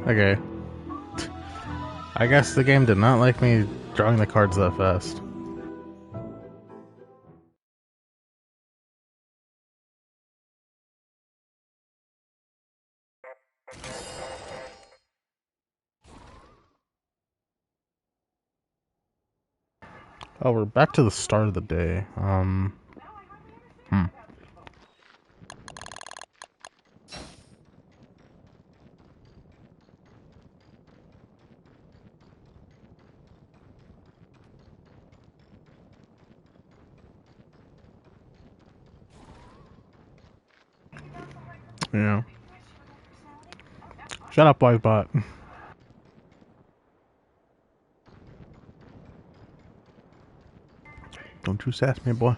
Okay. I guess the game did not like me drawing the cards that fast. Oh, we're back to the start of the day. Yeah. Shut up, Wisebot. Don't you sass me, boy.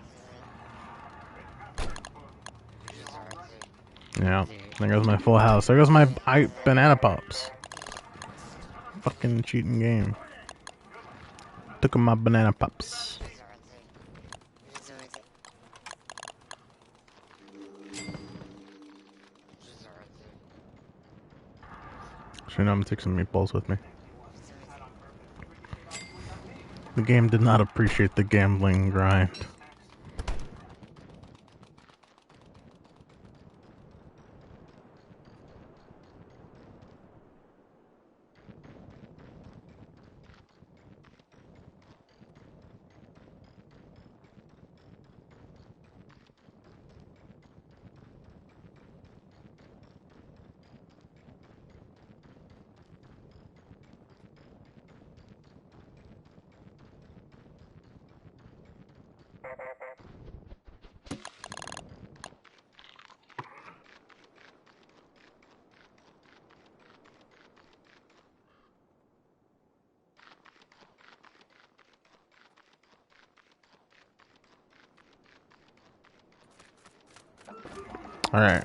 Yeah. There goes my full house. There goes my banana pops. Fucking cheating game. Took my banana pops. So now I'm taking some meatballs with me. The game did not appreciate the gambling grind. Alright.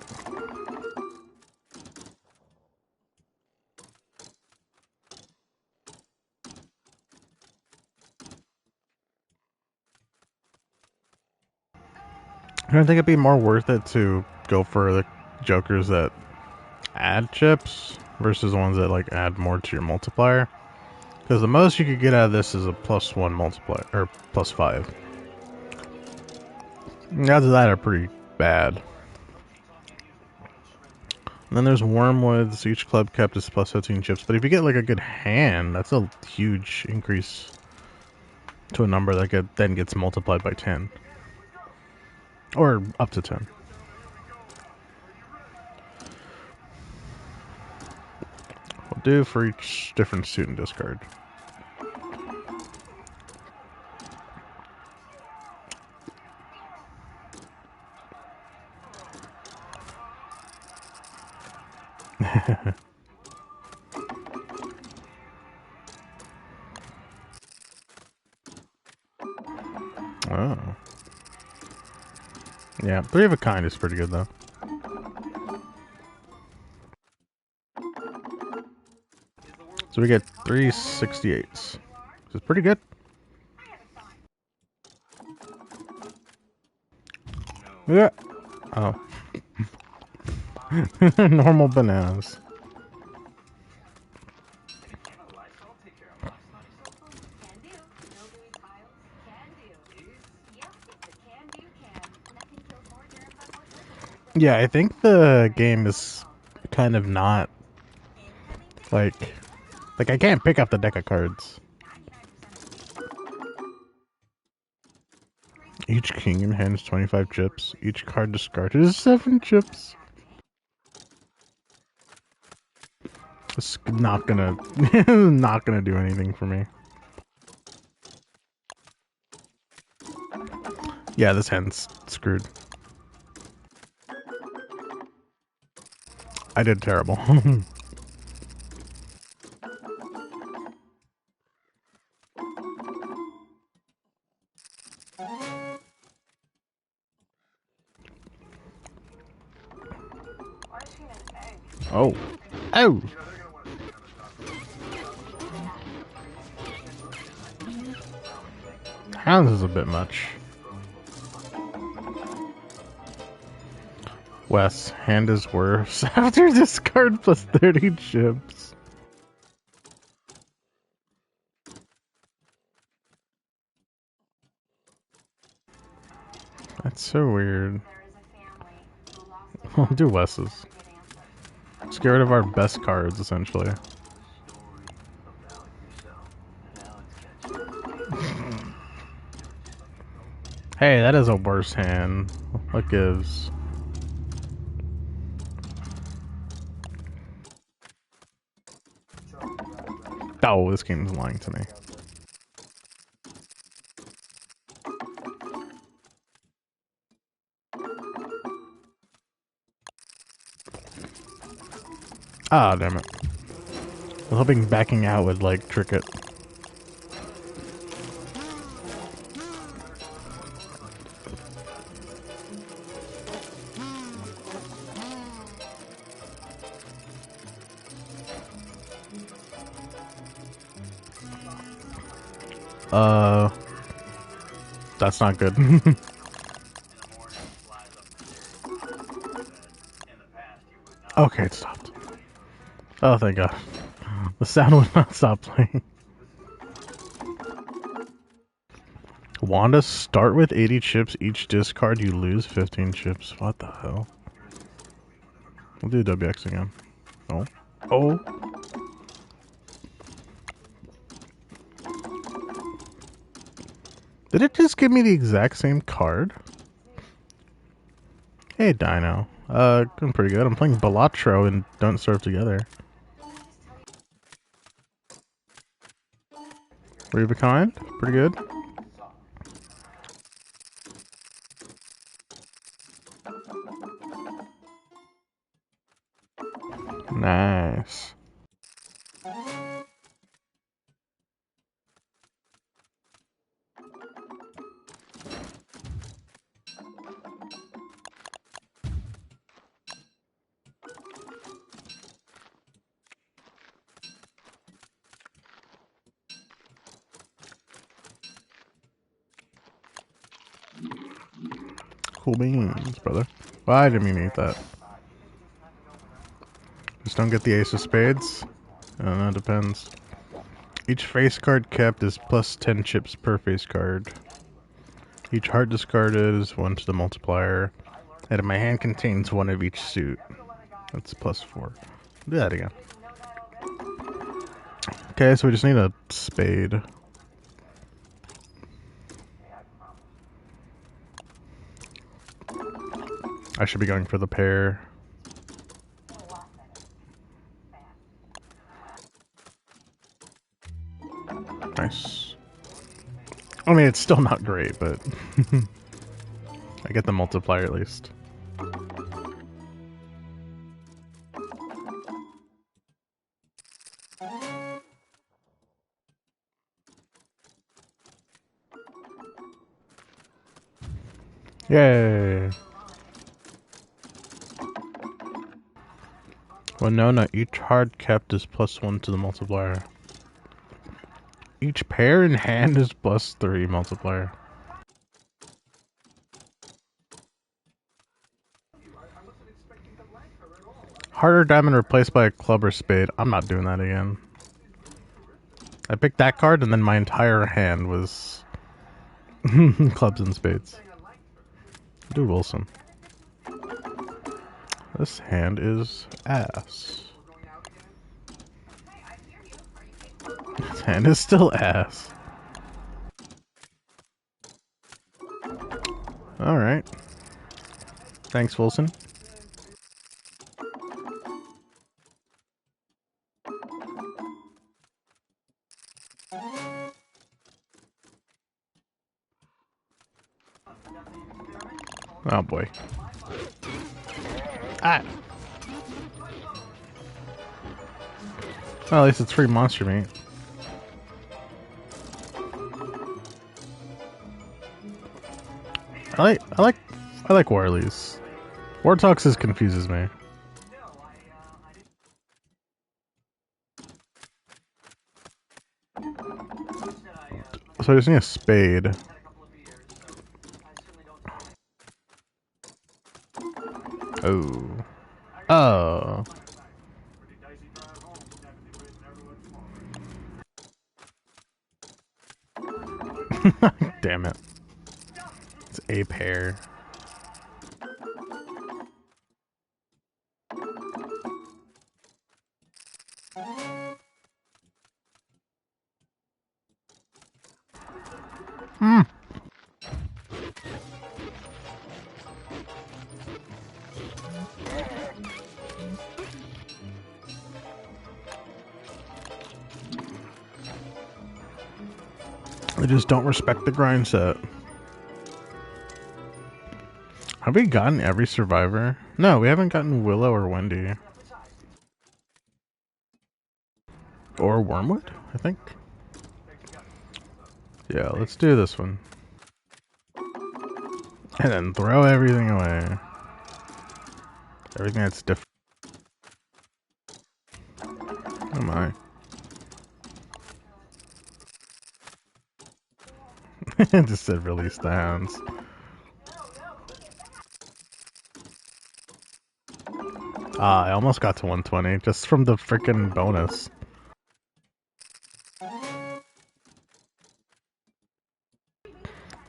I don't think it'd be more worth it to go for the jokers that add chips versus the ones that like add more to your multiplier. Because the most you could get out of this is a +1 multiplier, or +5. The odds of that are pretty bad. And then there's Wormwoods. Each club kept is +15 chips. But if you get like a good hand, that's a huge increase to a number that then gets multiplied by 10. Or up to 10. We'll do for each different suit and discard. Oh. Yeah, 3 of a kind is pretty good though. So we get 3 68s. This is pretty good. Yeah. Oh. Normal bananas. Yeah, I think the game is kind of not like I can't pick up the deck of cards. Each king in hand is 25 chips. Each card discarded is 7 chips. It's not gonna not gonna do anything for me. Yeah, this hand's screwed. I did terrible. Oh. Oh! Hounds is a bit much. Wes, hand is worse. After discard plus 30 chips. That's so weird. I'll do Wes's. Let's get rid of our best cards, essentially. Hey, that is a worse hand. What gives? Oh, this game's lying to me. Ah, damn it. I was hoping backing out would, like, trick it. That's not good. Okay, it stopped. Oh, thank God. The sound would not stop playing. Wanda, start with 80 chips. Each discard, you lose 15 chips. What the hell? We'll do WX again. Oh. Oh. Did it just give me the exact same card? Hey, Dino. Doing pretty good. I'm playing Balatro and Don't Starve Together. Leave a kind? Pretty good. Nice. Cool beans, brother. Well, I didn't mean to eat that. Just don't get the ace of spades? I don't know, it depends. Each face card kept is plus 10 chips per face card. Each heart discarded is 1 to the multiplier. And my hand contains 1 of each suit. That's plus 4. Do that again. Okay, so we just need a spade. I should be going for the pair. Nice. I mean, it's still not great, but I get the multiplier at least. Yay! Well, no, each hard kept is plus 1 to the multiplier. Each pair in hand is plus 3 multiplier. Heart or diamond replaced by a club or spade. I'm not doing that again. I picked that card and then my entire hand was clubs and spades. Do Wilson. This hand is ass. This hand is still ass. Alright. Thanks, Wilson. Oh boy. Ah! Well, at least it's free monster meat. I like Warlies. Wartoxes confuses me. So I just need a spade. Oh. Oh. Damn it. It's a pair. Hmm. I just don't respect the grind set. Have we gotten every survivor? No, we haven't gotten Willow or Wendy. Or Wormwood, I think. Yeah, let's do this one. And then throw everything away. Everything that's different. Oh my. It just said release the hounds. Ah, I almost got to 120 just from the freaking bonus.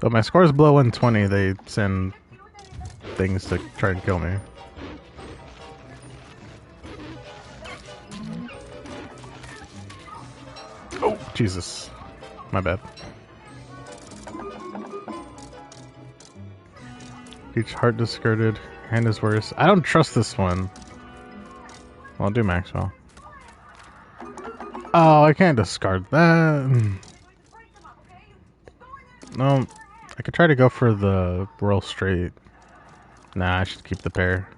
But my score is below 120, they send things to try and kill me. Oh, Jesus. My bad. Each heart discarded. Hand is worse. I don't trust this one. Well, I'll do Maxwell. Oh, I can't discard that. No, I could try to go for the Royal Straight. Nah, I should keep the pair.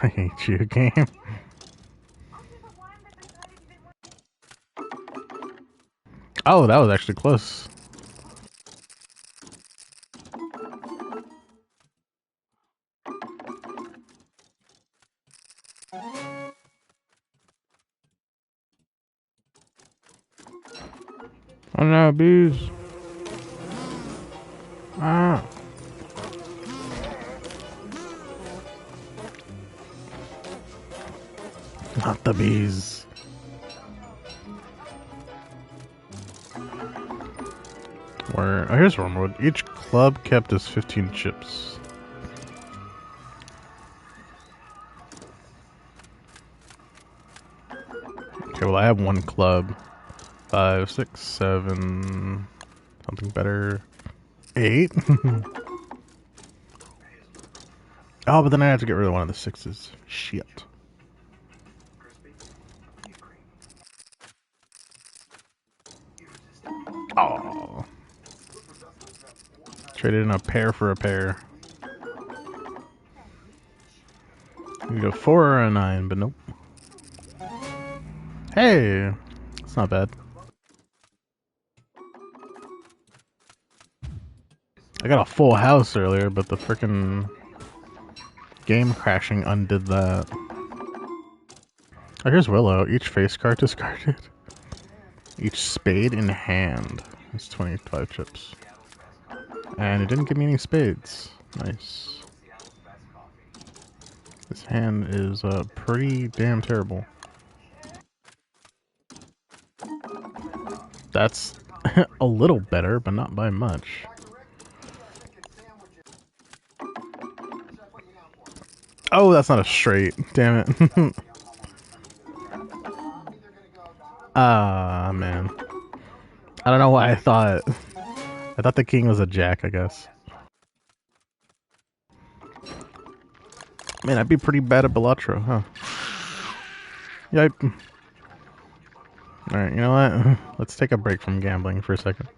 I hate you, game. Oh, that was actually close. Oh no, bees. Ah. Not the bees. Where? Oh, here's Wormwood. Each club kept us 15 chips. Okay, well I have one club. 5, 6, 7. Something better. 8. Oh, but then I have to get rid of one of the 6s. Shit. Oh. Traded in a pair for a pair. You go 4 or a 9, but nope. Hey! It's not bad. I got a full house earlier, but the frickin' game crashing undid that. Oh, here's Willow. Each face card discarded. Each spade in hand. That's 25 chips. And it didn't give me any spades. Nice. This hand is pretty damn terrible. That's a little better, but not by much. Oh, that's not a straight. Damn it. Ah, man. I don't know why I thought the king was a jack, I guess. Man, I'd be pretty bad at Balatro, huh? Yep. Alright, you know what? Let's take a break from gambling for a second.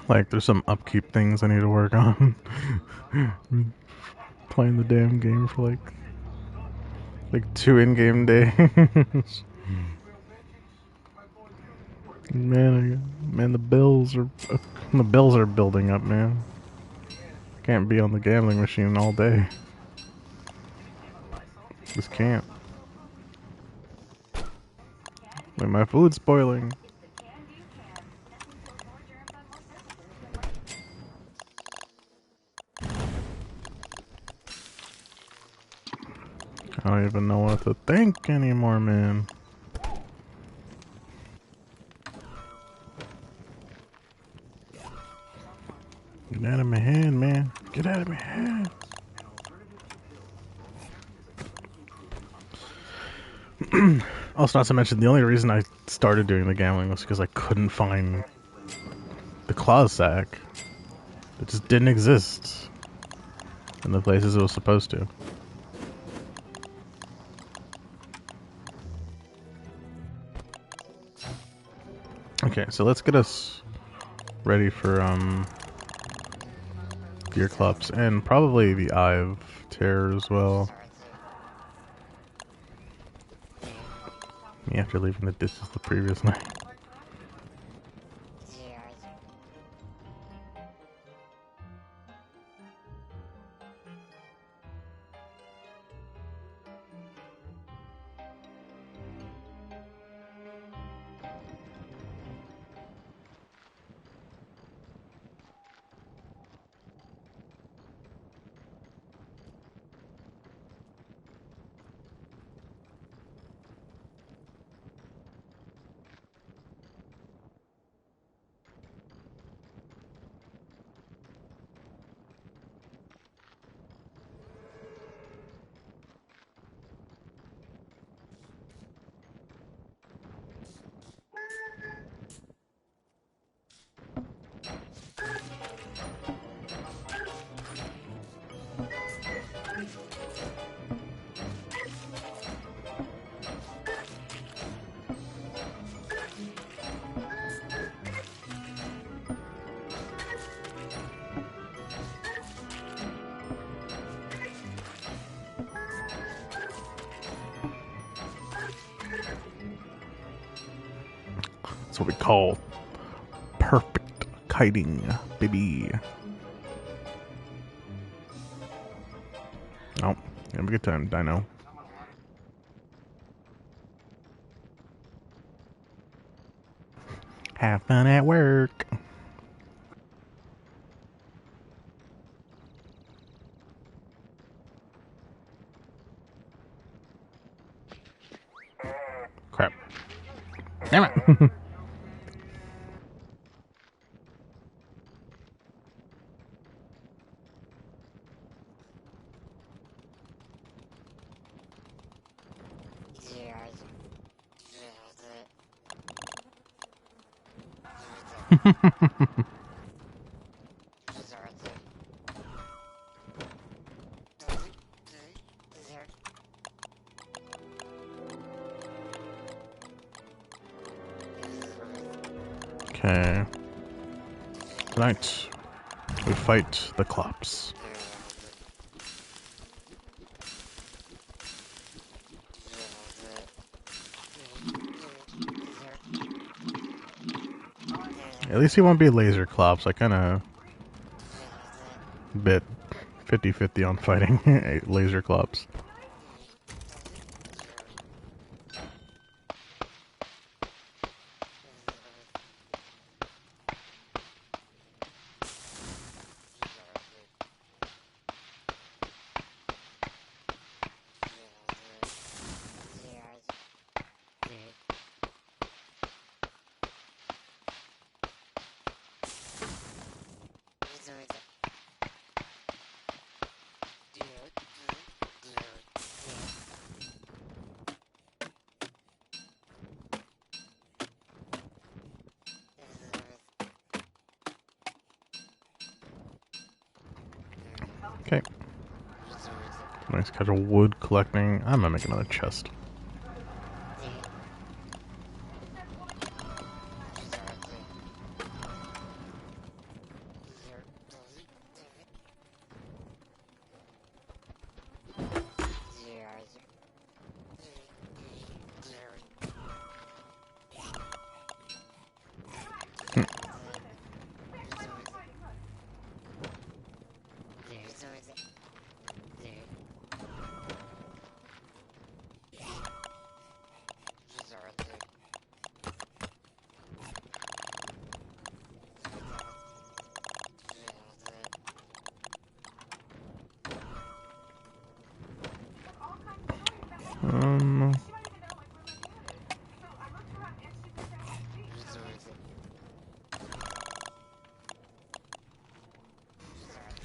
Like, there's some upkeep things I need to work on. Playing the damn game for like 2 in-game days. Man, the bills are building up, man. Can't be on the gambling machine all day. Just can't. Like, my food's spoiling. I don't even know what to think anymore, man. Get out of my hand, man. Get out of my hand. Also, not to mention, the only reason I started doing the gambling was because I couldn't find the claw sack. It just didn't exist in the places it was supposed to. Okay, so let's get us ready for Gearclops and probably the Eye of Terror as well. Me after leaving the distance the previous night. That's what we call perfect kiting, baby. Oh, have a good time, Dino. Have fun at work. Crap. Damn it. Okay. Tonight, we fight the Clops. At least he won't be laser Clops. I kind of bit 50-50 on fighting laser Clops. Okay. Nice catch of wood collecting. I'm gonna make another chest.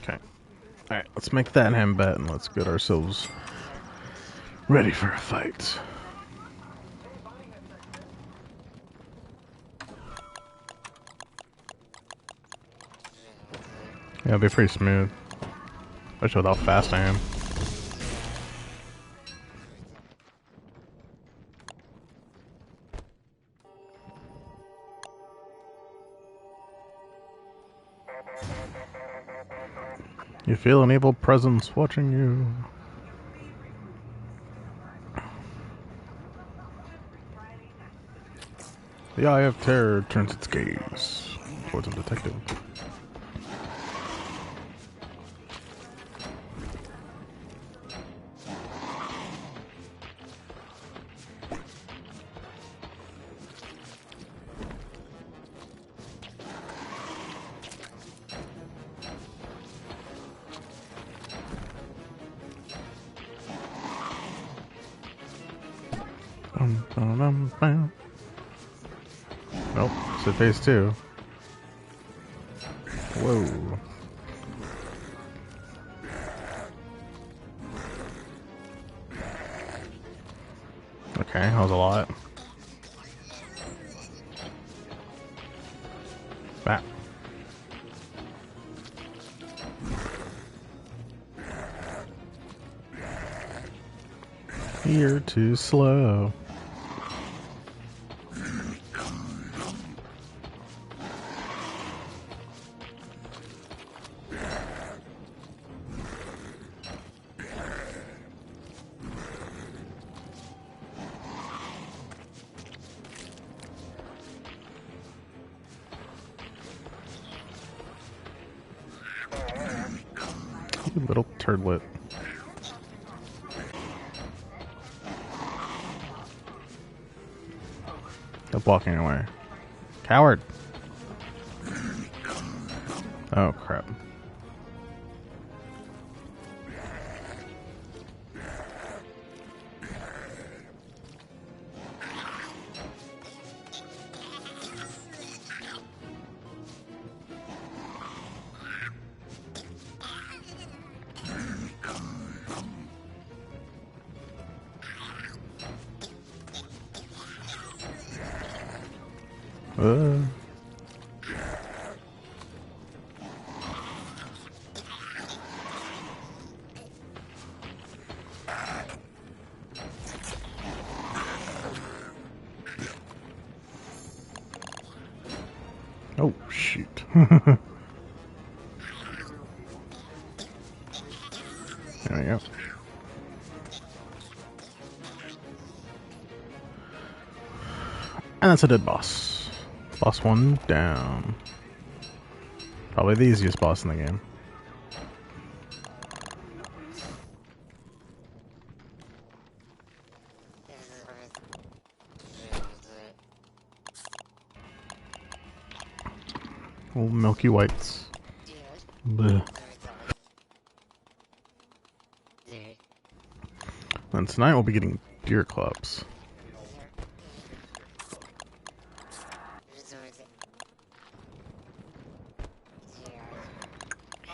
Okay. Alright, let's make that hand bet and let's get ourselves ready for a fight. Yeah, it'll be pretty smooth. Especially with how fast I am. You feel an evil presence watching you. The Eye of Terror turns its gaze towards a detective. Nope, it's at phase 2. Whoa. Okay, that was a lot. Back. You're too slow. You little turdlet. Stop walking away. Coward! Oh, crap. Oh, shoot. There we go. And that's a dead boss. Boss 1 down. Probably the easiest boss in the game. Old milky whites. Blech. And tonight we'll be getting deer clubs.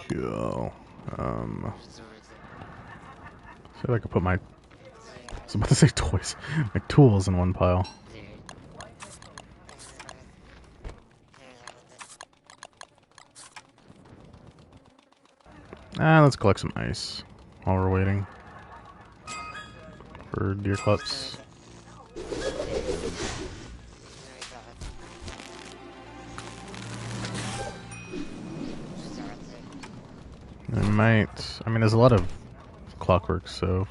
Cool. See if I could put my... I was about to say toys. My tools in one pile. Let's collect some ice while we're waiting for deer clubs. I might... I mean, there's a lot of clockwork, so...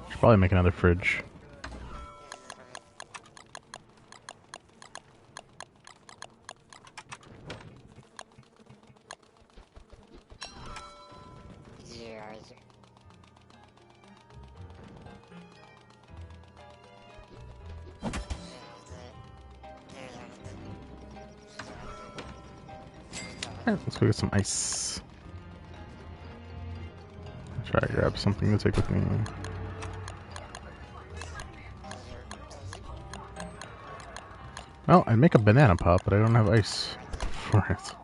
should probably make another fridge. Alright, let's go get some ice. Try to grab something to take with me. Well, I'd make a banana pop, but I don't have ice for it.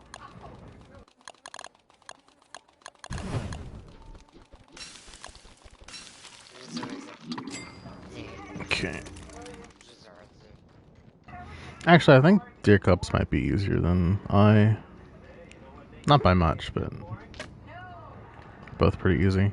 Okay. Actually, I think Deer Cups might be easier than I. Not by much, but both pretty easy.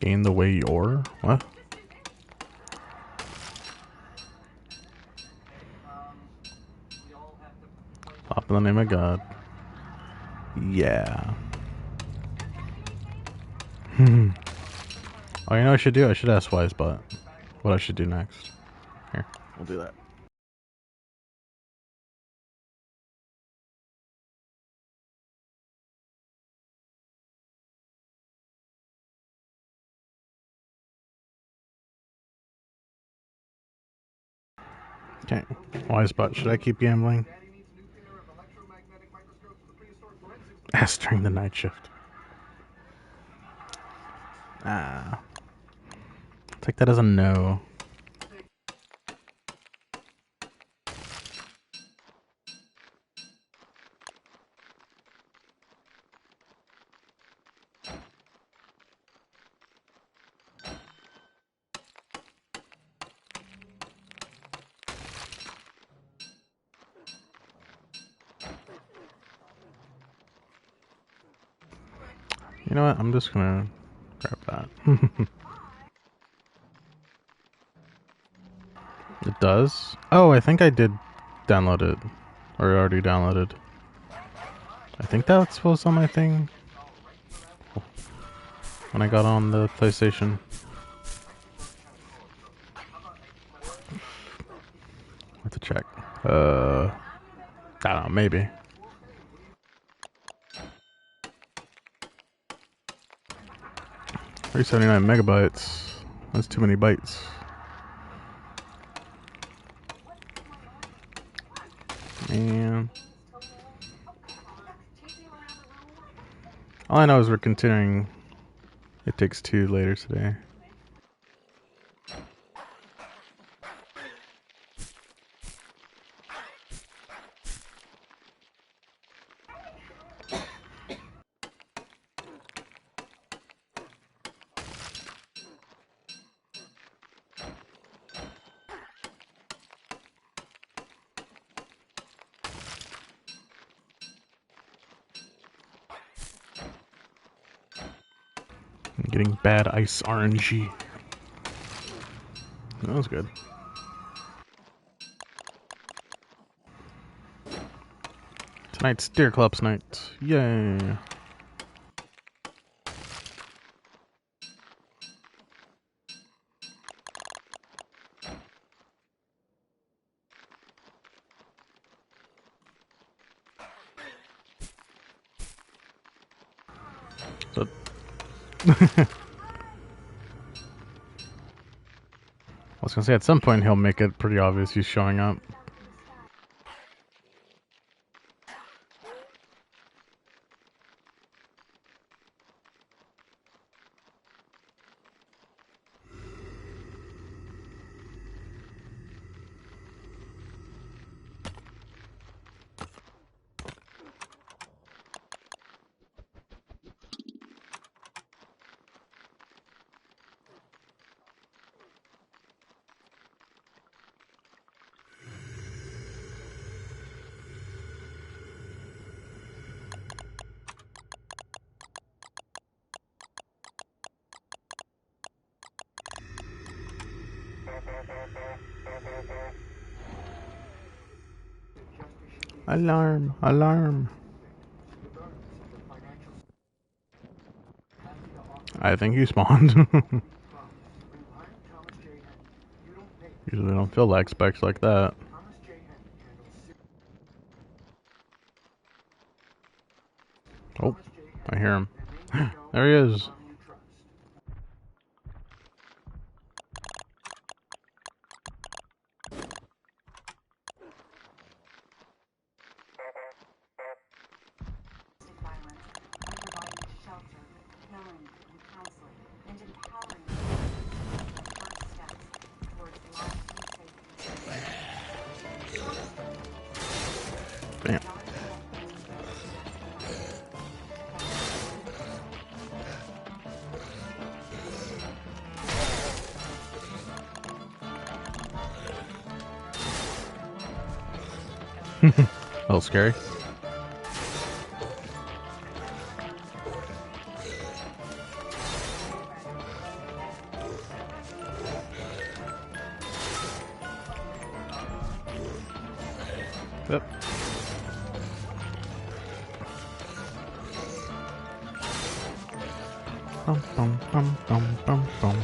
Gain the way you're? What? Pop in the name of God. Yeah. Oh, you know what I should do? I should ask Wisebot what I should do next. Here, we'll do that. Okay. Wisebot, should I keep gambling? Ask during the night shift. Ah. Take that as a no. You know what? I'm just gonna grab that. It does? Oh, I think I did download it. Or already downloaded. I think that was on my thing. When I got on the PlayStation. I have to check. I don't know, maybe. 379 megabytes. That's too many bytes. Man. All I know is we're continuing It Takes Two later today. I'm getting bad ice RNG. That was good. Tonight's Deer Clubs night. Yay. So I was gonna say at some point he'll make it pretty obvious he's showing up. Alarm! Alarm! I think you spawned. Usually don't feel like specs like that. Oh, I hear him. There he is. Damn. A little scary. Yep. Bum, bum, bum, bum, bum, bum.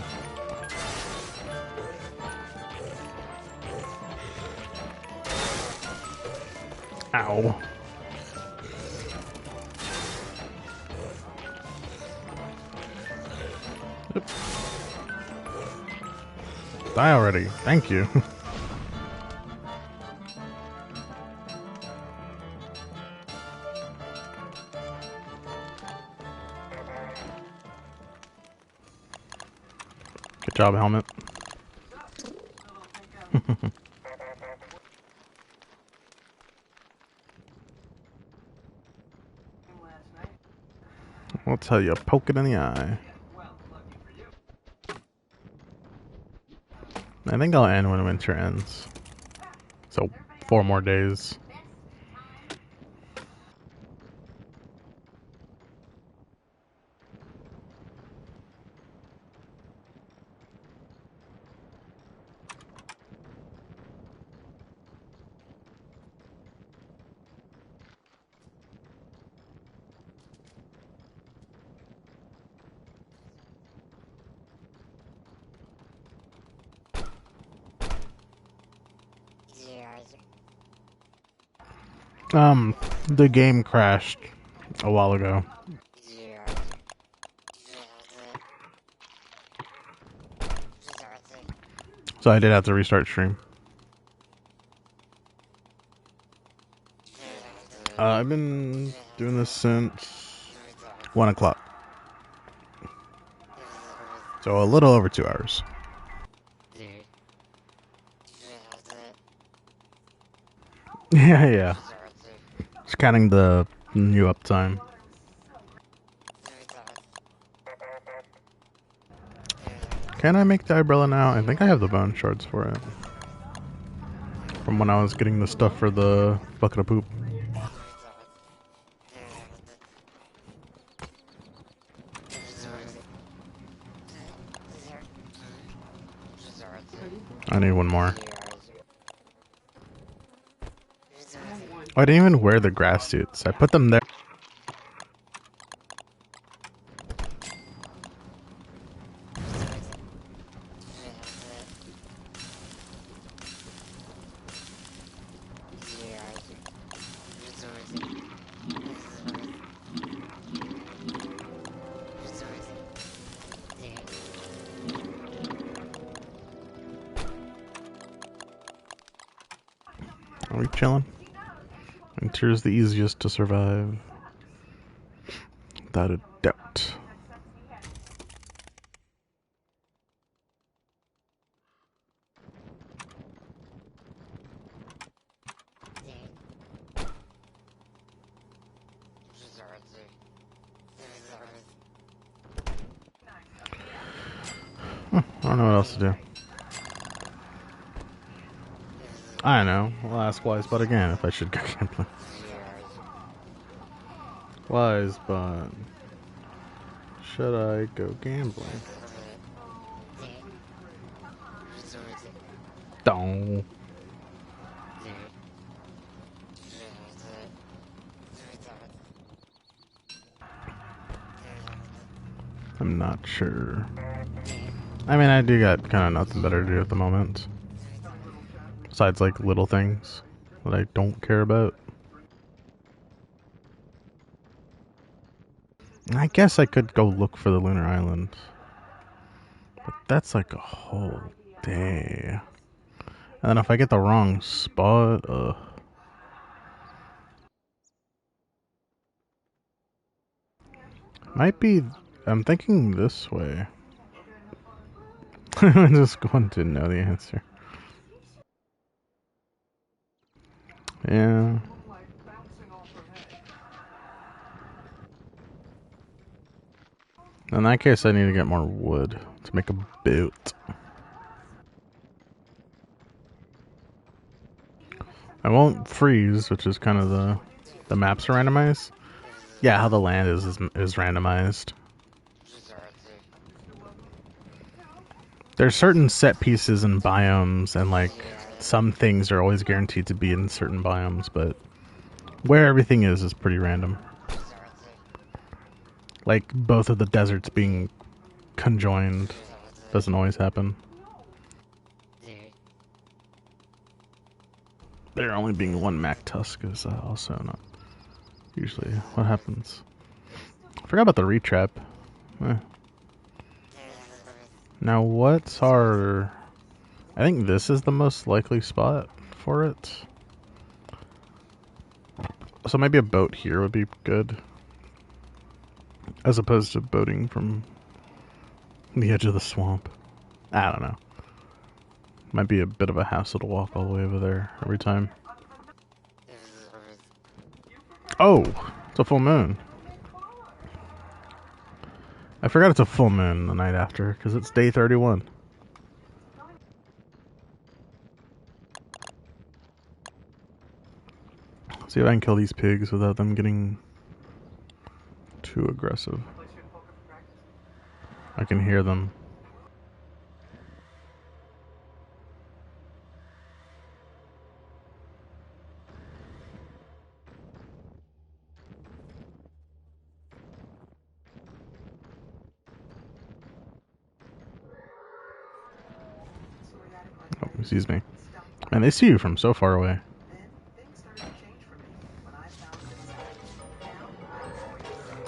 Ow. Yep. Die already. Thank you. Good job, helmet. I'll tell you, poke it in the eye. I think I'll end when winter ends. So, 4 more days. The game crashed a while ago. So I did have to restart stream. I've been doing this since 1 o'clock. So a little over 2 hours. Yeah. Just counting the new uptime. Can I make the umbrella now? I think I have the bone shards for it. From when I was getting the stuff for the bucket of poop. I need one more. Oh, I didn't even wear the grass suits. I put them there. Are we chilling? Winter's the easiest to survive. Without a doubt. I don't know what else to do. I know. I'll ask Wisebot again if I should go gambling. Wisebot. Should I go gambling? Don't. I'm not sure. I mean, I do got kind of nothing better to do at the moment. Besides, like, little things that I don't care about. I guess I could go look for the lunar island. But that's like a whole day. And then if I get the wrong spot, might be... I'm thinking this way. I'm just going to know the answer. Yeah. In that case, I need to get more wood to make a boat. I won't freeze, which is kind of the maps are randomized. Yeah, how the land is randomized. There's certain set pieces and biomes, and like some things are always guaranteed to be in certain biomes, but where everything is pretty random. Like both of the deserts being conjoined doesn't always happen. There only being one Mac Tusk is also not usually what happens. I forgot about the retrap. Now what's our... I think this is the most likely spot for it. So maybe a boat here would be good. As opposed to boating from the edge of the swamp. I don't know. Might be a bit of a hassle to walk all the way over there every time. Oh! It's a full moon. I forgot it's a full moon the night after, because it's day 31. See if I can kill these pigs without them getting too aggressive. I can hear them. Oh, excuse me. Man, they see you from so far away.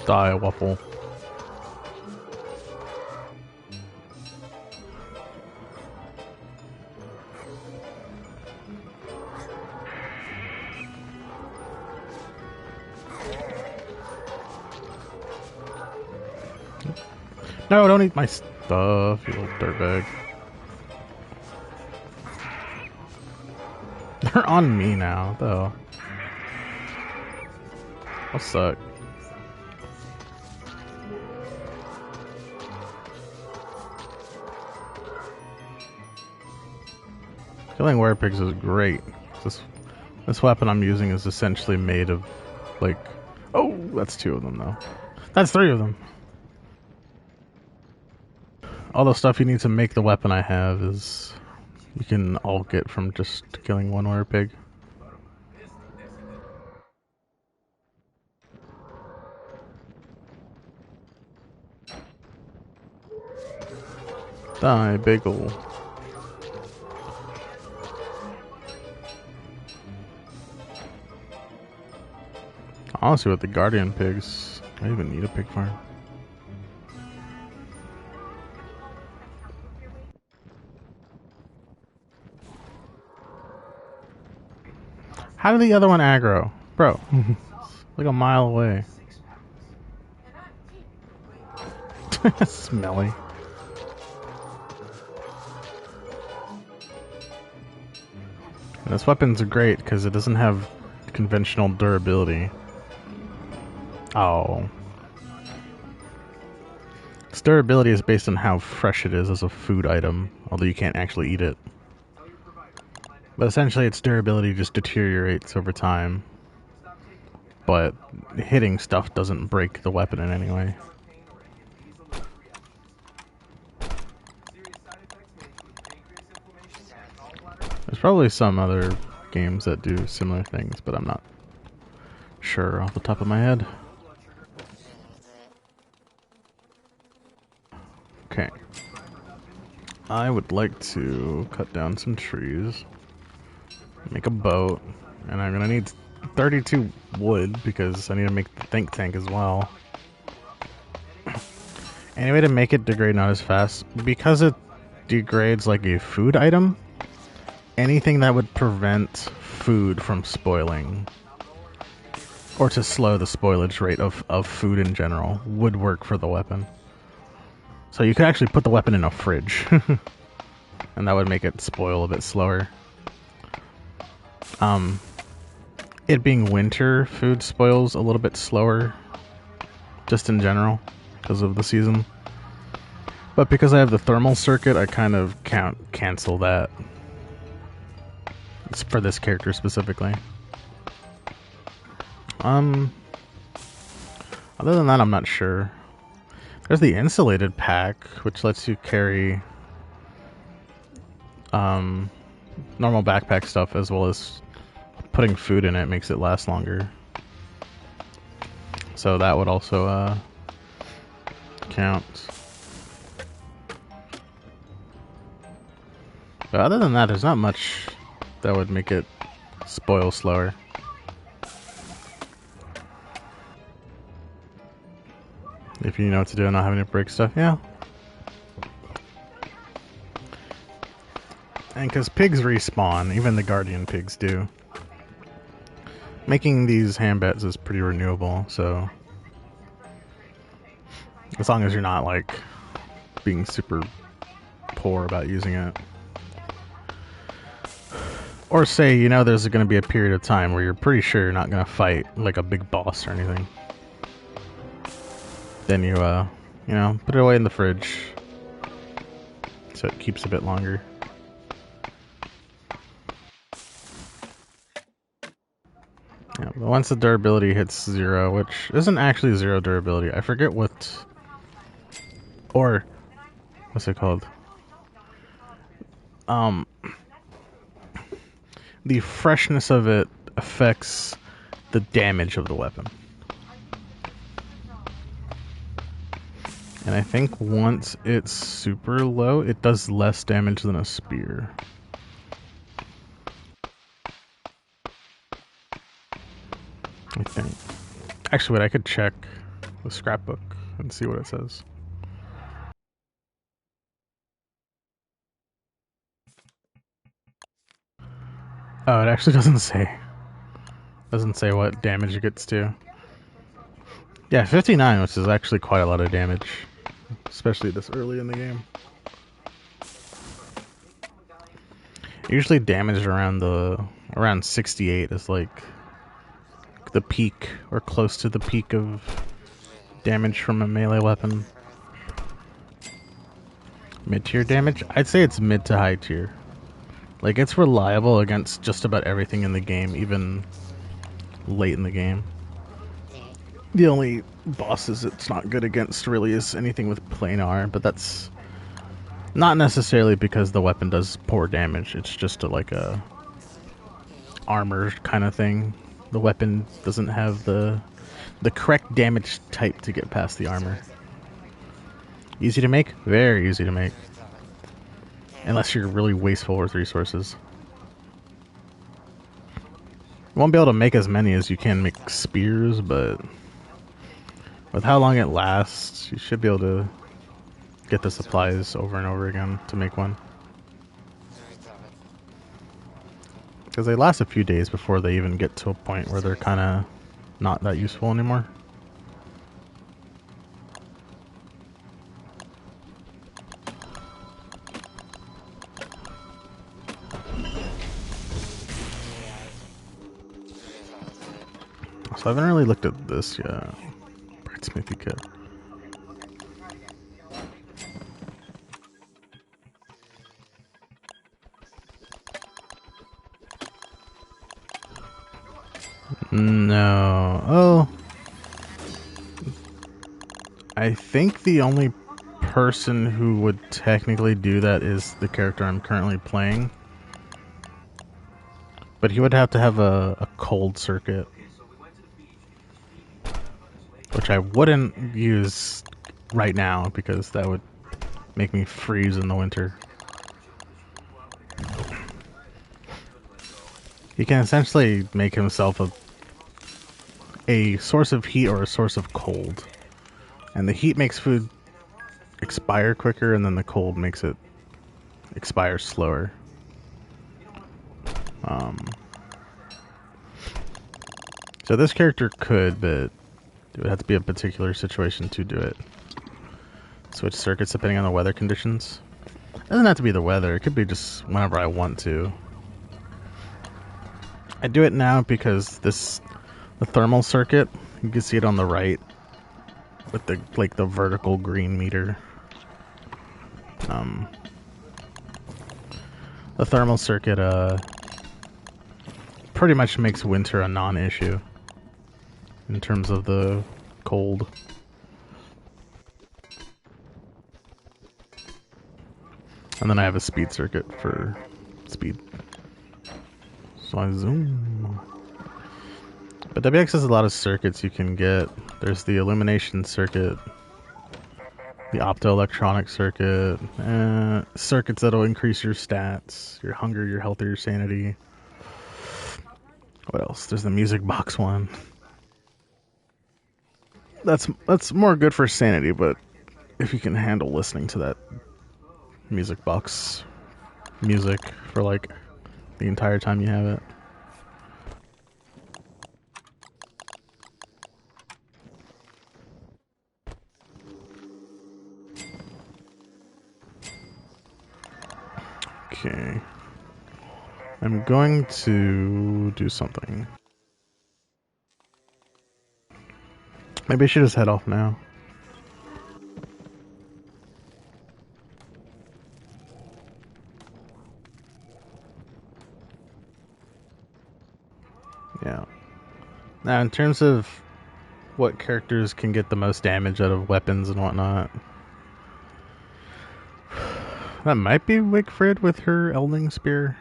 Die, Waffle. No, don't eat my stuff, you little dirtbag. They're on me now, though. I'll suck. Killing werepigs is great. This weapon I'm using is essentially made of, like... Oh, that's 2 of them, though. That's 3 of them. All the stuff you need to make the weapon I have is... You can all get from just killing one werepig. Die, bagel. Honestly, with the guardian pigs, I even need a pig farm. How did the other one aggro? Bro, like a mile away. Smelly. And this weapon's great because it doesn't have conventional durability. Oh. Its durability is based on how fresh it is as a food item, although you can't actually eat it. But essentially its durability just deteriorates over time. But hitting stuff doesn't break the weapon in any way. There's probably some other games that do similar things, but I'm not sure off the top of my head. Okay. I would like to cut down some trees, make a boat, and I'm gonna need 32 wood because I need to make the think tank as well. Any way to make it degrade not as fast? Because it degrades like a food item, anything that would prevent food from spoiling, or to slow the spoilage rate of food in general, would work for the weapon. So you could actually put the weapon in a fridge, and that would make it spoil a bit slower. It being winter, food spoils a little bit slower, just in general, because of the season. But because I have the thermal circuit, I kind of cancel that. It's for this character specifically. Other than that, I'm not sure. There's the insulated pack, which lets you carry normal backpack stuff as well as putting food in it makes it last longer. So that would also count. But other than that, there's not much that would make it spoil slower. If you know what to do and not having to break stuff, yeah. And because pigs respawn, even the guardian pigs do. Making these handbeds is pretty renewable, so as long as you're not like being super poor about using it. Or say, you know, there's going to be a period of time where you're pretty sure you're not going to fight like a big boss or anything. Then you know, put it away in the fridge so it keeps a bit longer. Yeah, but once the durability hits 0, which isn't actually 0 durability, I forget what, or what's it called? The freshness of it affects the damage of the weapon. And I think once it's super low, it does less damage than a spear. I think. Actually, wait, I could check the scrapbook and see what it says. Oh, it actually doesn't say. Doesn't say what damage it gets to. Yeah, 59, which is actually quite a lot of damage. Especially this early in the game. Usually damage around 68 is like the peak, or close to the peak of damage from a melee weapon. Mid-tier damage? I'd say it's mid to high tier. Like, it's reliable against just about everything in the game, even late in the game. The only bosses it's not good against really is anything with planar, but that's not necessarily because the weapon does poor damage. It's just like a armor kind of thing. The weapon doesn't have the correct damage type to get past the armor. Easy to make? Very easy to make. Unless you're really wasteful with resources. You won't be able to make as many as you can make spears, but with how long it lasts, you should be able to get the supplies over and over again to make one. Because they last a few days before they even get to a point where they're kind of not that useful anymore. So I haven't really looked at this yet. Smithy kit. No. Oh. I think the only person who would technically do that is the character I'm currently playing. But he would have to have a cold circuit. Which I wouldn't use right now because that would make me freeze in the winter. He can essentially make himself a source of heat or a source of cold. And the heat makes food expire quicker, and then the cold makes it expire slower. So this character could, but it would have to be a particular situation to do it. Switch circuits depending on the weather conditions. It doesn't have to be the weather, it could be just whenever I want to. I do it now because the thermal circuit, you can see it on the right with the vertical green meter. The thermal circuit pretty much makes winter a non-issue in terms of the cold. And then I have a speed circuit for speed. So I zoom. But WX has a lot of circuits you can get. There's the illumination circuit, the optoelectronic circuit, circuits that'll increase your stats, your hunger, your health, or your sanity. What else? There's the music box one. That's more good for sanity, but if you can handle listening to that music box music for like the entire time you have it. Okay. I'm going to do something. Maybe I should just head off now. Yeah. Now, in terms of what characters can get the most damage out of weapons and whatnot, that might be Wigfrid with her Elding Spear.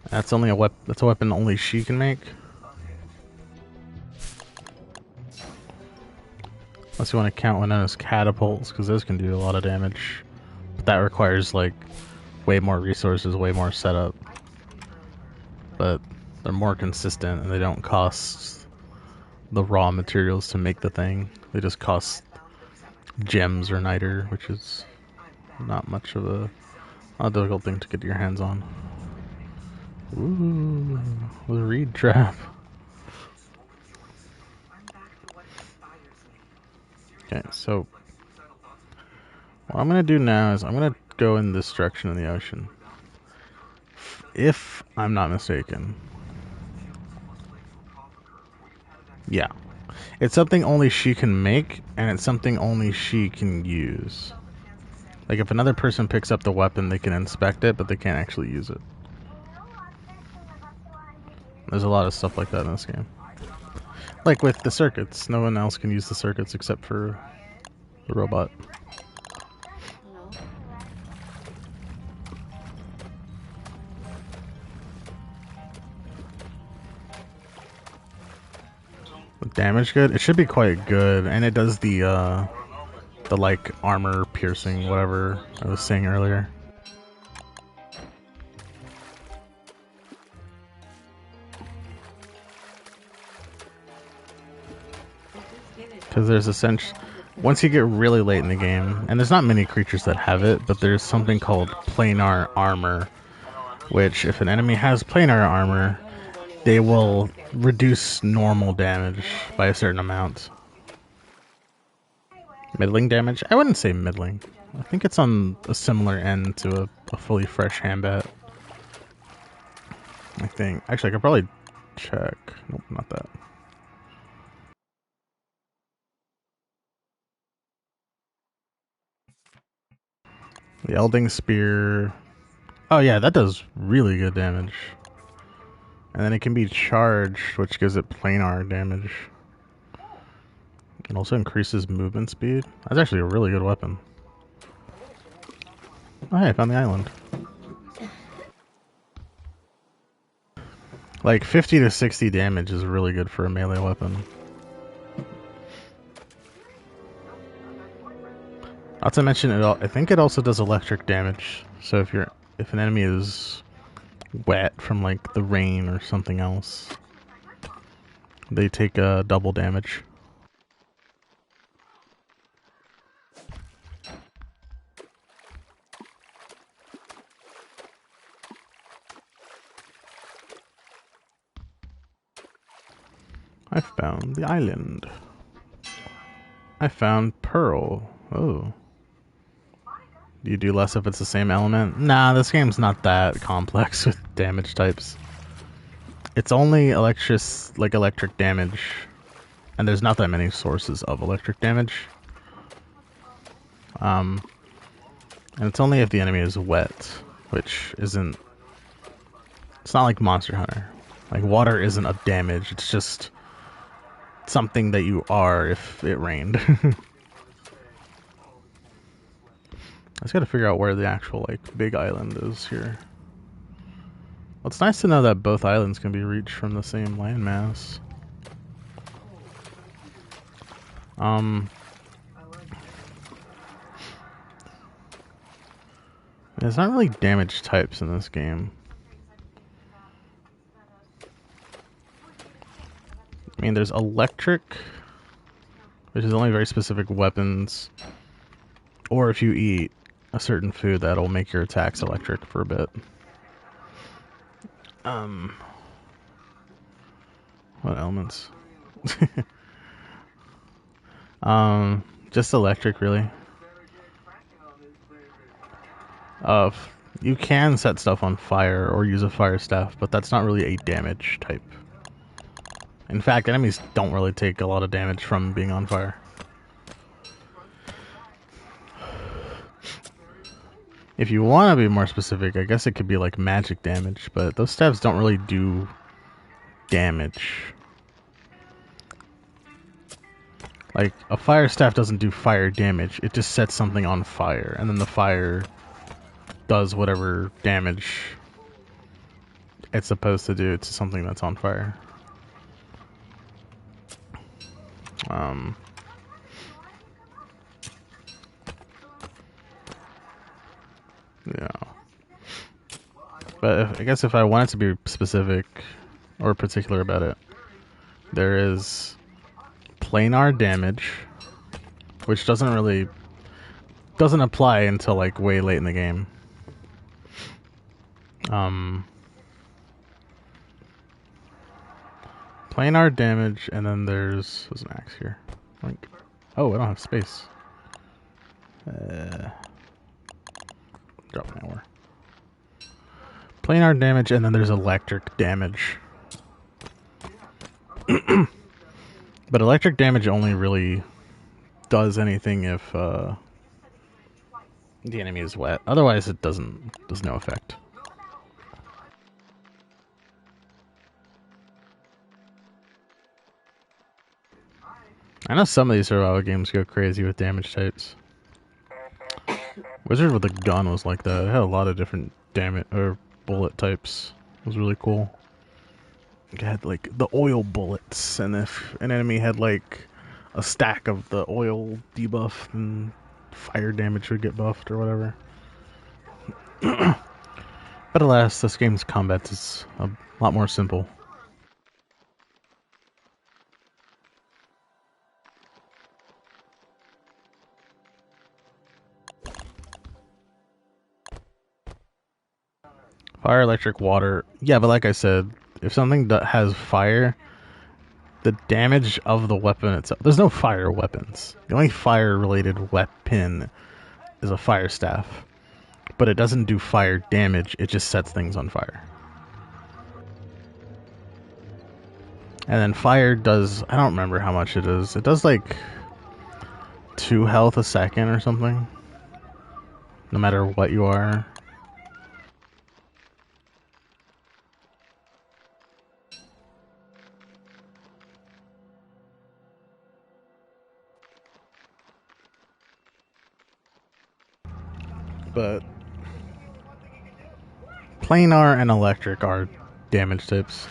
That's only that's a weapon only she can make. Unless you want to count one as catapults, because those can do a lot of damage. But that requires like way more resources, way more setup. But they're more consistent and they don't cost the raw materials to make the thing. They just cost gems or niter, which is not much of a difficult thing to get your hands on. Ooh, the reed trap. Okay, so what I'm gonna do now is I'm gonna go in this direction in the ocean. If I'm not mistaken. Yeah. It's something only she can make, and it's something only she can use. Like, if another person picks up the weapon, they can inspect it, but they can't actually use it. There's a lot of stuff like that in this game. Like with the circuits, no one else can use the circuits except for the robot. The damage good? It should be quite good, and it does the like armor piercing, whatever I was saying earlier. Because there's essentially, once you get really late in the game, and there's not many creatures that have it, but there's something called planar armor, which if an enemy has planar armor, they will reduce normal damage by a certain amount. Middling damage? I wouldn't say middling. I think it's on a similar end to a fully fresh Hambat. I think. Actually, I could probably check. Nope, not that. The Elding Spear. Oh yeah, that does really good damage. And then it can be charged, which gives it planar damage. It also increases movement speed. That's actually a really good weapon. Oh hey, I found the island. Like 50 to 60 damage is really good for a melee weapon. Not to mention, I think it also does electric damage. So if an enemy is wet from like the rain or something else, they take double damage. I found the island. I found Pearl. Oh. Do you do less if it's the same element? Nah, this game's not that complex with damage types. It's only electric damage, and there's not that many sources of electric damage. And it's only if the enemy is wet, which isn't... It's not like Monster Hunter. Like, water isn't a damage, it's just something that you are if it rained. I just gotta figure out where the actual, like, big island is here. Well, it's nice to know that both islands can be reached from the same landmass. There's not really damage types in this game. I mean, there's electric, which is only very specific weapons, or if you eat a certain food, that'll make your attacks electric for a bit. What elements? Just electric, really. You can set stuff on fire or use a fire staff, but that's not really a damage type. In fact, enemies don't really take a lot of damage from being on fire. If you want to be more specific, I guess it could be like magic damage, but those staffs don't really do damage. Like, a fire staff doesn't do fire damage, it just sets something on fire, and then the fire does whatever damage it's supposed to do to something that's on fire. Yeah. But I guess if I wanted to be specific or particular about it, there is planar damage, which doesn't apply until like way late in the game. Planar damage, and then there's an axe here. Like, oh, I don't have space. Drop an hour. Planar damage, and then there's electric damage. But electric damage only really does anything if the enemy is wet. Otherwise, it does no effect. I know some of these survival games go crazy with damage types. Wizard with a gun was like that. It had a lot of different damage or bullet types. It was really cool. It had like the oil bullets, and if an enemy had like a stack of the oil debuff, then fire damage would get buffed or whatever. But alas, this game's combat is a lot more simple. Fire, electric, water. Yeah, but like I said, if something has fire, the damage of the weapon itself... There's no fire weapons. The only fire-related weapon is a fire staff. But it doesn't do fire damage, it just sets things on fire. And then fire does... I don't remember how much it is. It does like 2 health a second or something. No matter what you are. But planar and electric are damage types.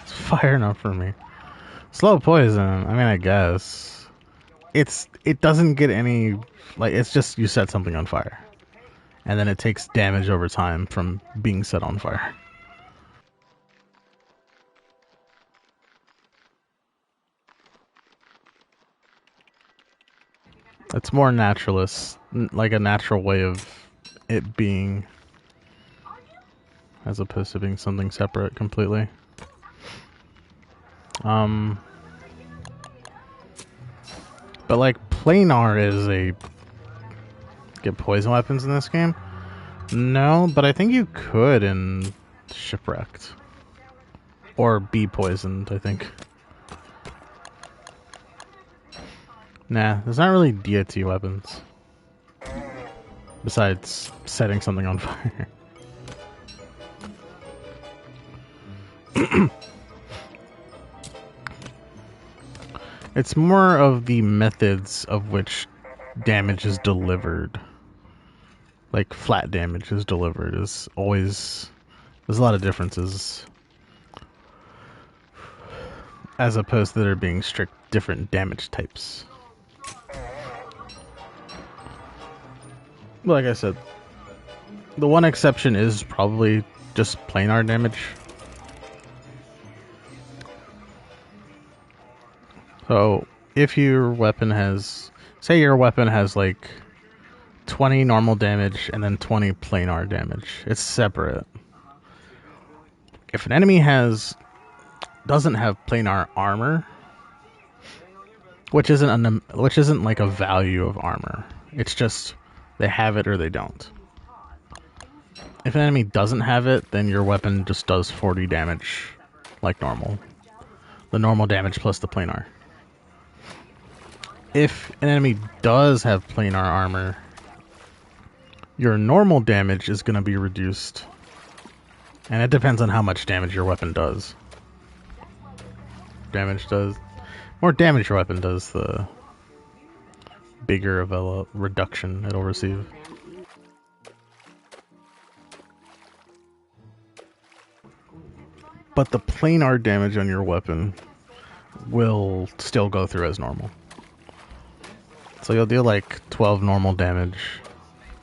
It's fire enough for me. Slow poison, I mean, I guess. it doesn't get any, like, it's just you set something on fire, and then it takes damage over time from being set on fire. It's more naturalist, like a natural way of it being, as opposed to being something separate completely. But like planar is a get poison weapons in this game. No, but I think you could in Shipwrecked or be poisoned. I think. Nah, there's not really deity weapons besides setting something on fire. It's more of the methods of which damage is delivered. Like flat damage is delivered is always, there's a lot of differences as opposed to there being strict different damage types. Like I said, the one exception is probably just planar damage. So if your weapon has, say your weapon has like 20 normal damage and then 20 planar damage, it's separate. If an enemy doesn't have planar armor, which isn't like a value of armor, it's just they have it or they don't. If an enemy doesn't have it, then your weapon just does 40 damage like normal. The normal damage plus the planar. If an enemy does have planar armor, your normal damage is going to be reduced. And it depends on how much damage your weapon does. More damage your weapon does, the bigger of a reduction it'll receive. But the planar damage on your weapon will still go through as normal. So you'll do like 12 normal damage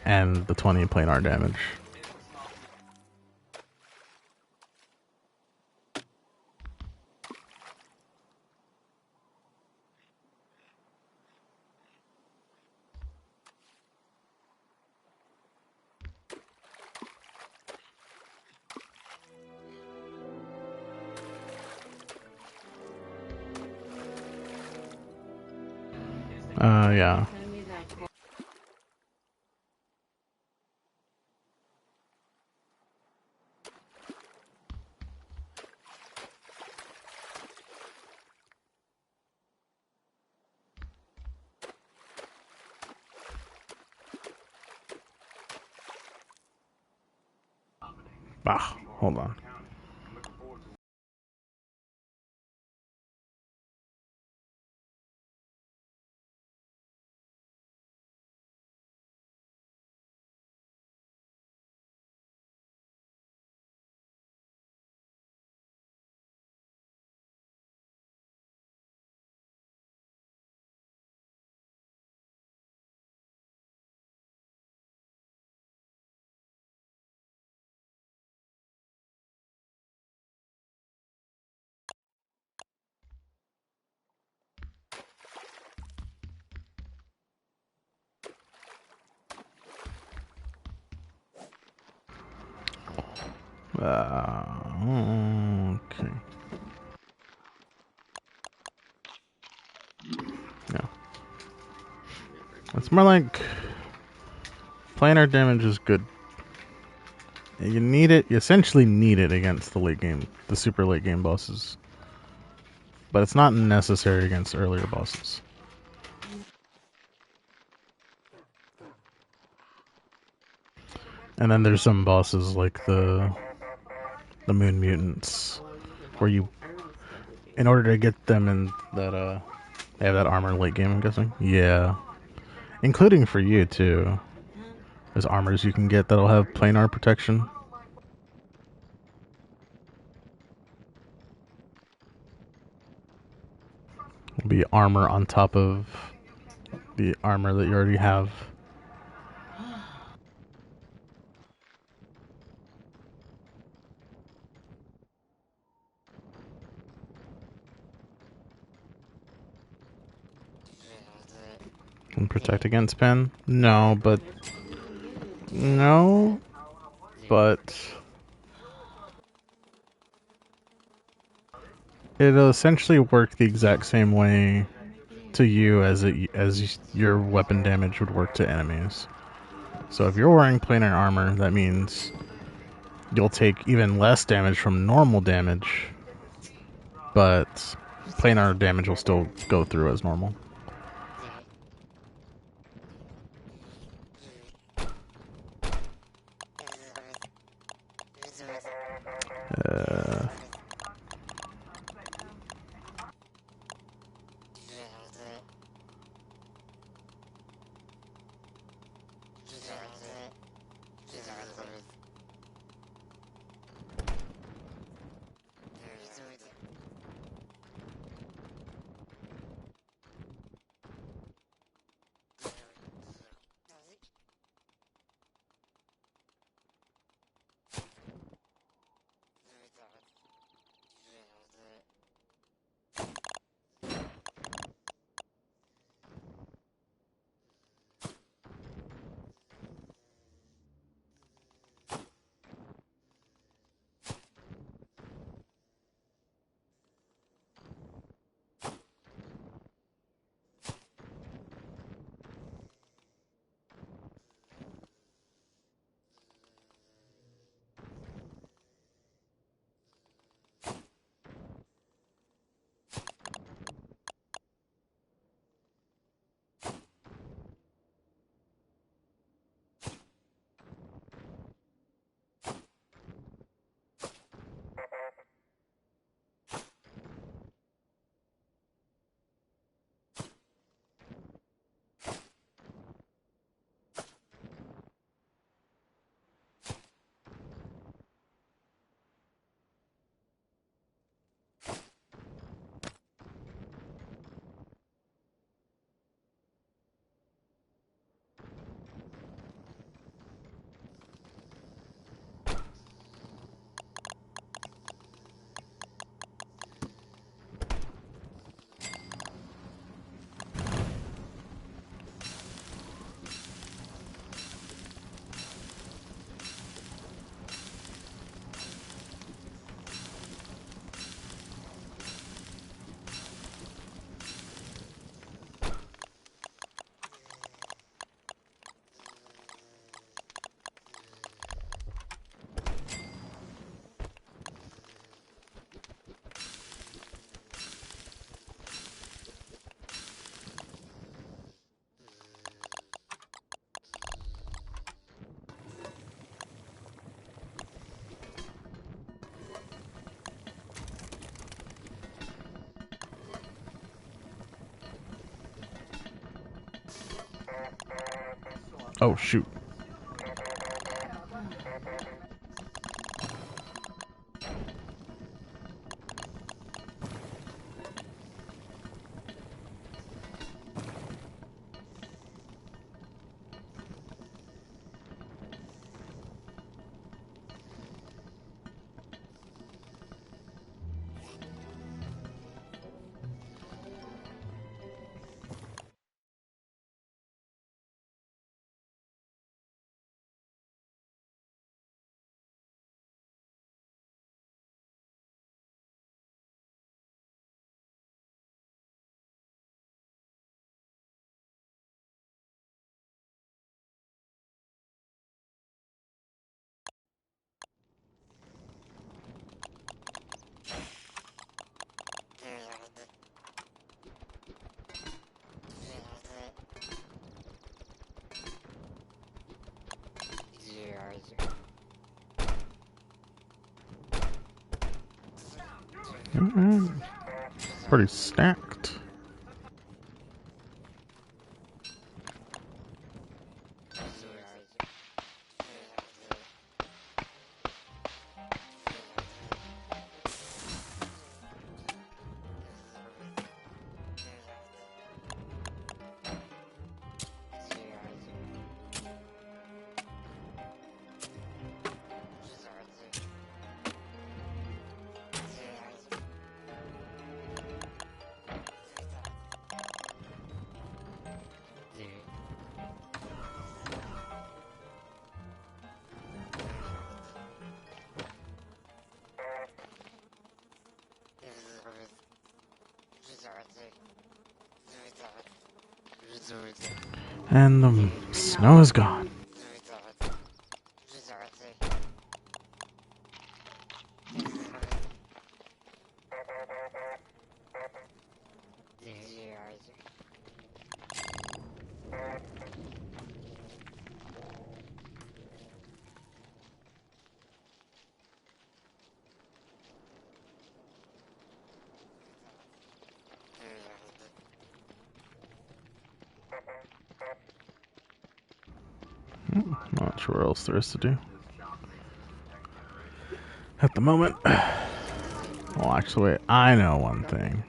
and the 20 planar damage. Yeah. Ah, hold on. Okay. Yeah. It's more like planar damage is good. You need it. You essentially need it against the super late game bosses. But it's not necessary against earlier bosses. And then there's some bosses like the Moon Mutants, where you, in order to get them in that, they have that armor late game, I'm guessing? Yeah. Including for you, too. There's armors you can get that'll have planar protection. It'll be armor on top of the armor that you already have. Can protect against pin? No, but it'll essentially work the exact same way to you as your weapon damage would work to enemies. So if you're wearing planar armor, that means you'll take even less damage from normal damage, but planar damage will still go through as normal. Uh, oh shoot. Alright. Pretty stacked. And the snow is gone. Not sure what else there is to do at the moment. Well, actually, wait, I know one thing.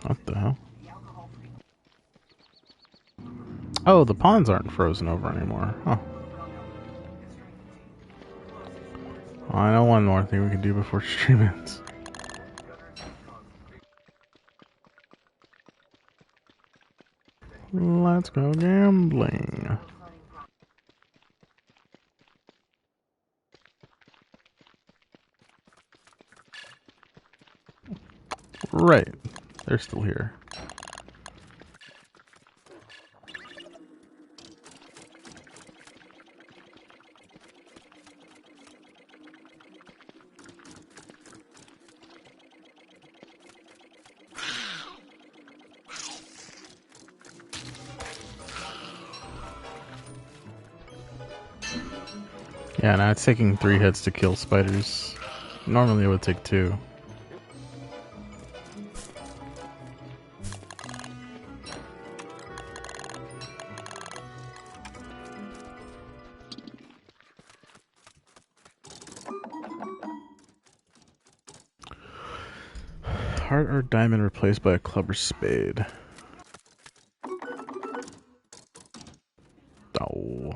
What the hell? Oh, the ponds aren't frozen over anymore. Huh. Well, I know one more thing we can do before stream ends. Let's go gambling. Right. They're still here. Yeah, now it's taking 3 hits to kill spiders. Normally it would take 2. Heart or diamond replaced by a club or spade. Oh.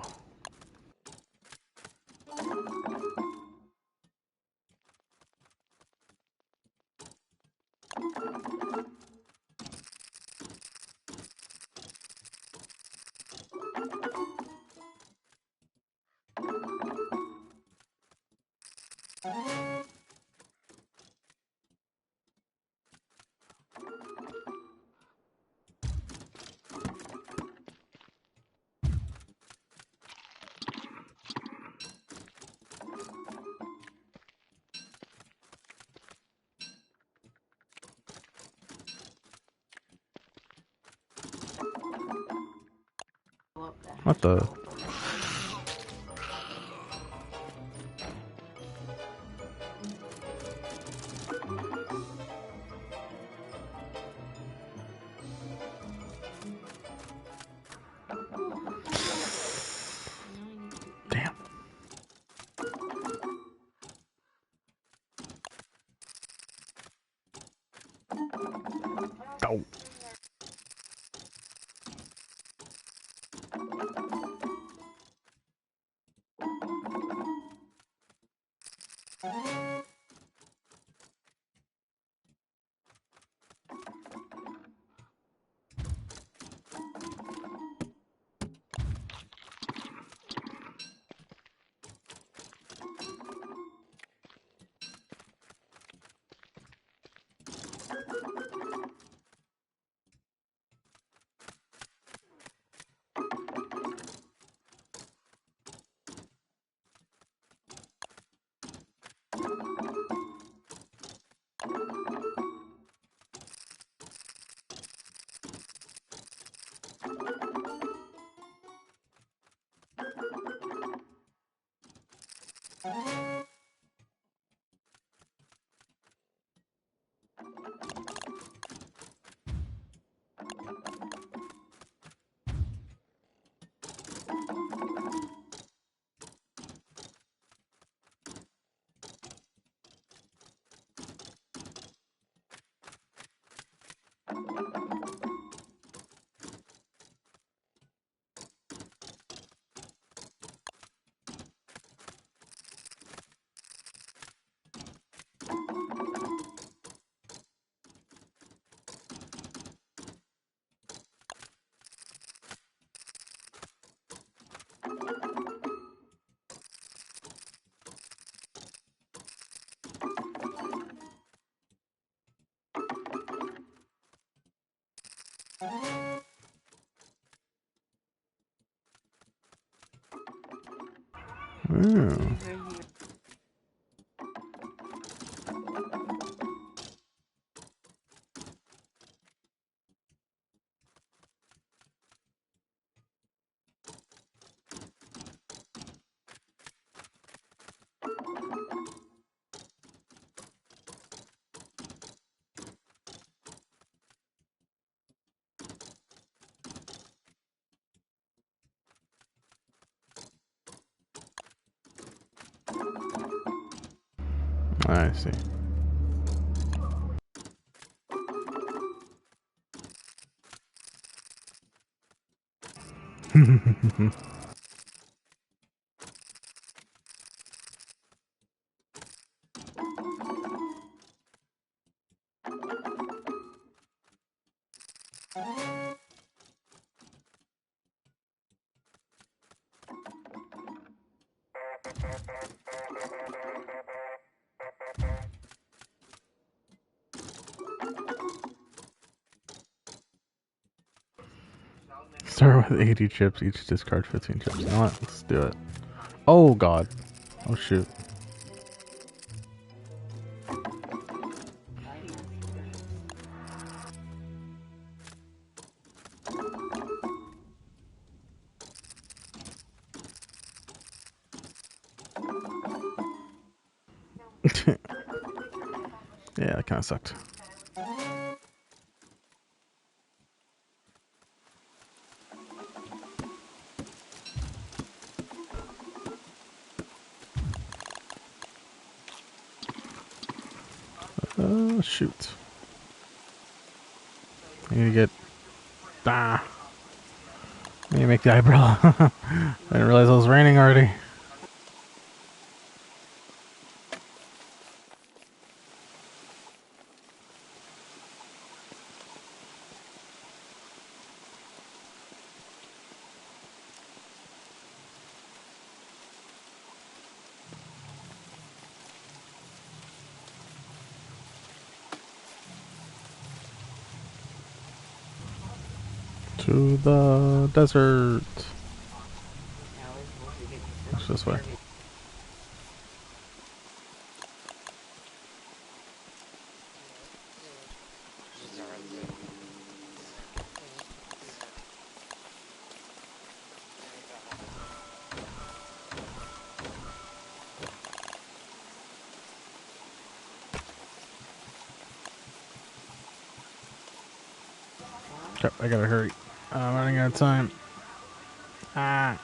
What the? Damn. Oh. Ooh. I see. Start with 80 chips, each discard 15 chips. You know what? Let's do it. Oh god. Oh shoot. Yeah, that kind of sucked. Oh shoot. I need to get... Ah. I need to make the eyebrow. I didn't realize it was raining already. To the desert. That's this way. Crap, I gotta hurry. I'm running out of time. Ah.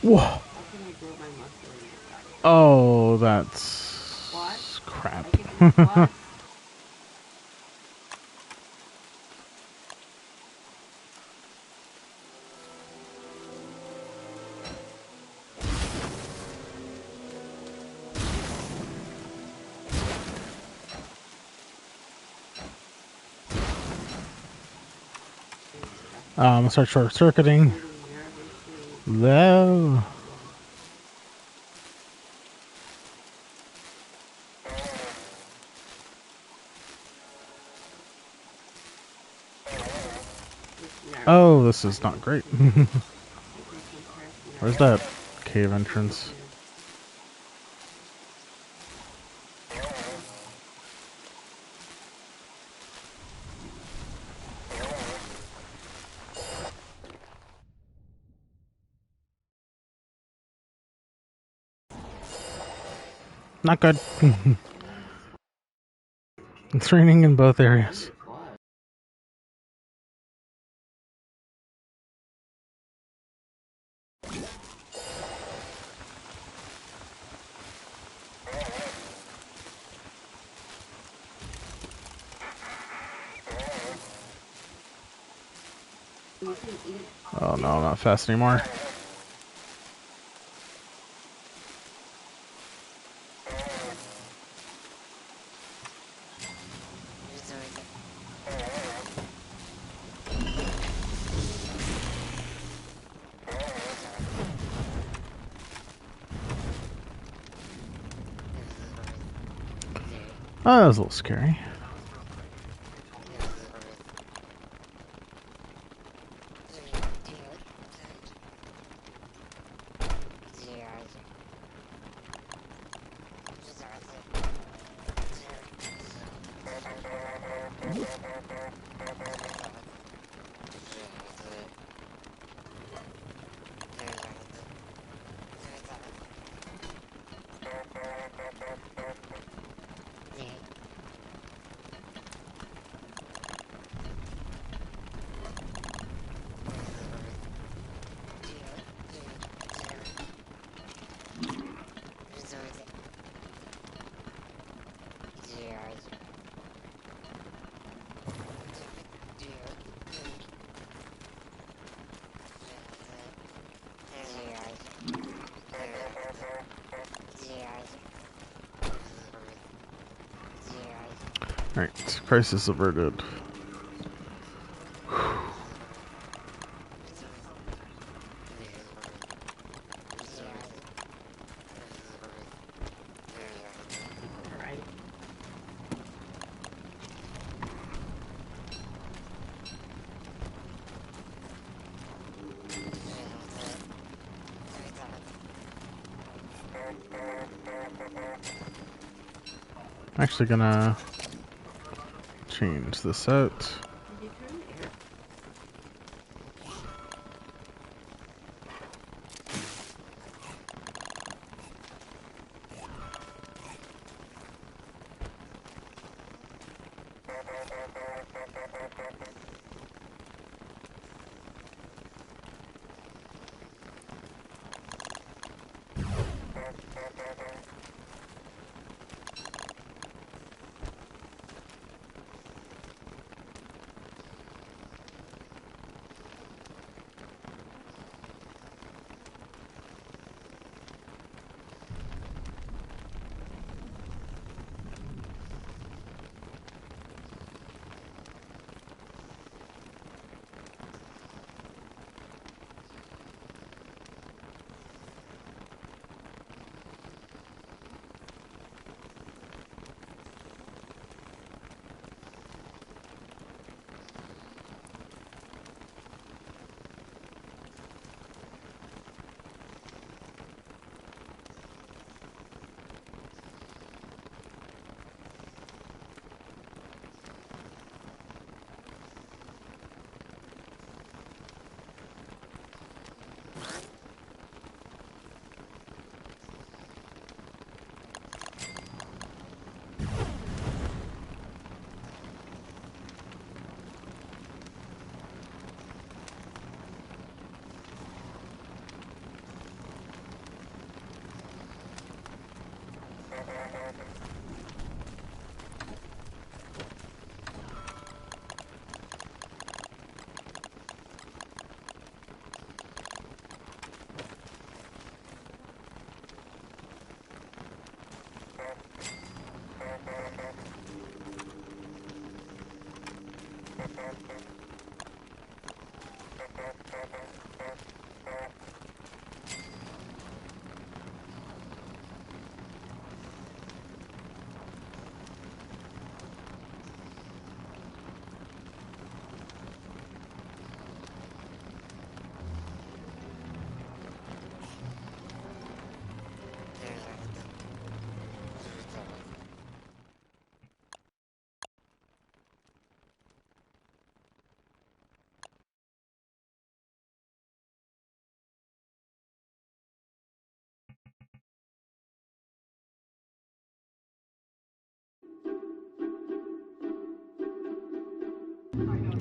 Whoa. Oh, that's... What? Crap. I'm gonna start short circuiting. Low. Oh, this is not great. Where's that cave entrance? Not good. It's raining in both areas. Oh no, I'm not fast anymore. Oh, that was a little scary. Alright, crisis averted. I'm actually gonna change this out.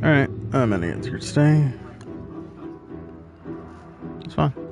Alright, I'm gonna get here to stay. It's fine.